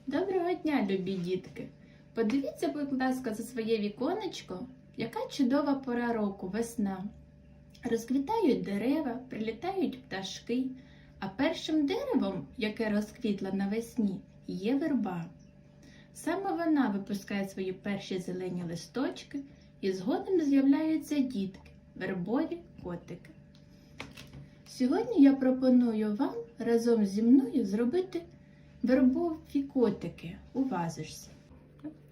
Доброго дня, любі дітки! Подивіться, будь ласка, за своє віконечко, яка чудова пора року – весна. Розквітають дерева, прилітають пташки, а першим деревом, яке розквітло навесні, є верба. Саме вона випускає свої перші зелені листочки і згодом з'являються дітки – вербові котики. Сьогодні я пропоную вам разом зі мною зробити вербові котики у вазочці.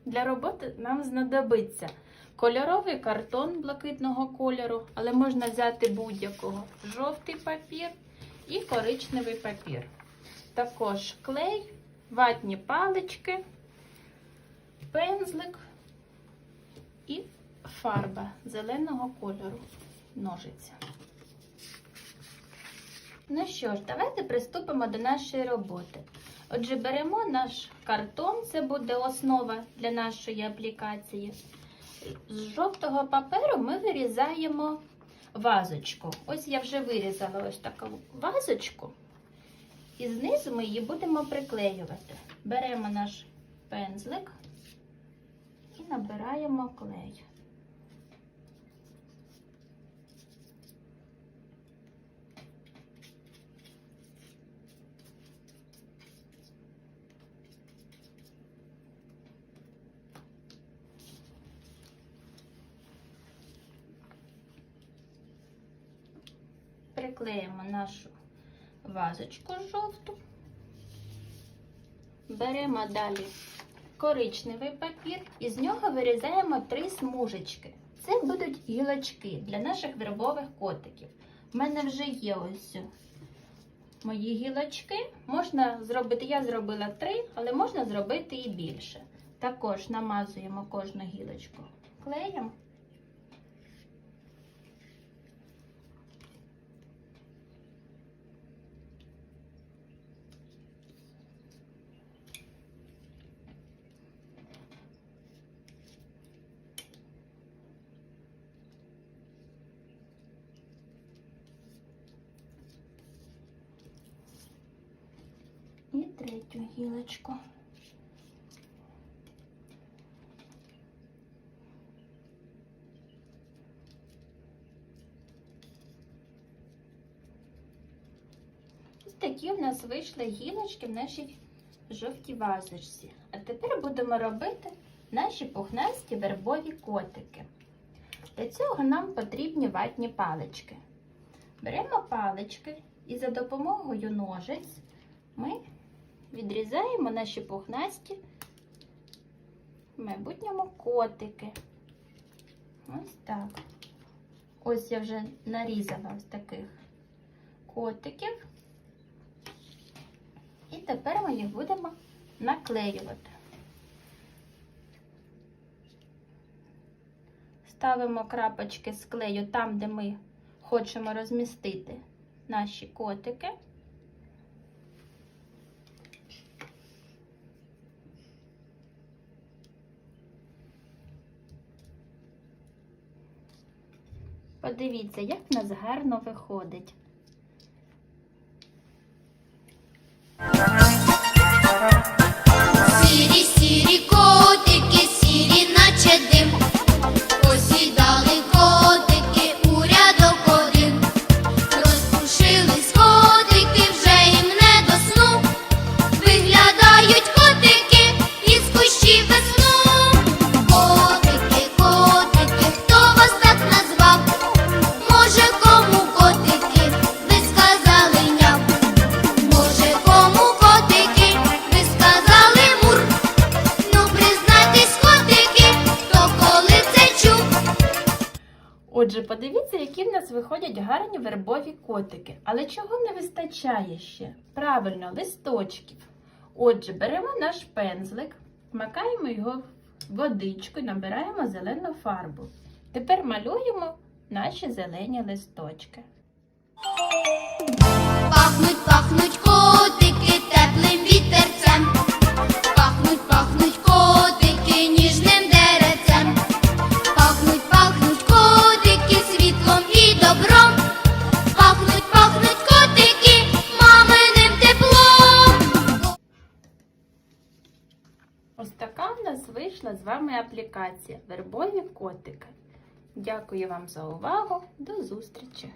Для роботи нам знадобиться кольоровий картон блакитного кольору, але можна взяти будь-якого, жовтий папір і коричневий папір. Також клей, ватні палички, пензлик і фарба зеленого кольору, ножиця. Ну що ж, давайте приступимо до нашої роботи. Отже, беремо наш картон, це буде основа для нашої аплікації. З жовтого паперу ми вирізаємо вазочку. Ось я вже вирізала ось таку вазочку. І знизу ми її будемо приклеювати. Беремо наш пензлик і набираємо клей. Приклеїмо нашу вазочку жовту, беремо далі коричневий папір і з нього вирізаємо 3 смужечки. Це будуть гілочки для наших вербових котиків. У мене вже є ось мої гілочки. Можна зробити, я зробила 3, але можна зробити і більше. Також намазуємо кожну гілочку клеєм. І третю гілочку. Ось такі в нас вийшли гілочки в нашій жовтій вазочці. А тепер будемо робити наші пухнасті вербові котики. Для цього нам потрібні ватні палички. Беремо палички і за допомогою ножиць ми відрізаємо наші пухнасті в майбутньому котики. Ось так. Ось я вже нарізала ось таких котиків. І тепер ми їх будемо наклеювати. Ставимо крапочки з клею там, де ми хочемо розмістити наші котики. Подивіться, як в нас гарно виходить. Сірі котики, сірі, наче дим, посідали котики у рядок один, розпушились котики, вже їм не до сну, виглядають котики із кущів весну. Котики, котики, хто вас так назвав? Може, кому котики, ви сказали няв? Може, кому котики, ви сказали мур? Ну, признайтесь, котики, хто коли це чув? Отже, подивіться, які в нас виходять гарні вербові котики. Але чого не вистачає ще? Правильно, листочків. Отже, беремо наш пензлик, вмикаємо його в водичку і набираємо зелену фарбу. Тепер малюємо наші зелені листочки. Пахнуть, пахнуть котики теплим вітерцем, пахнуть, пахнуть котики ніжним деревцем, пахнуть, пахнуть котики світлом і добром, пахнуть, пахнуть котики маминим теплом. Ось така в нас вийшла з вами аплікація «Вербові котики». Дякую вам за увагу. До зустрічі!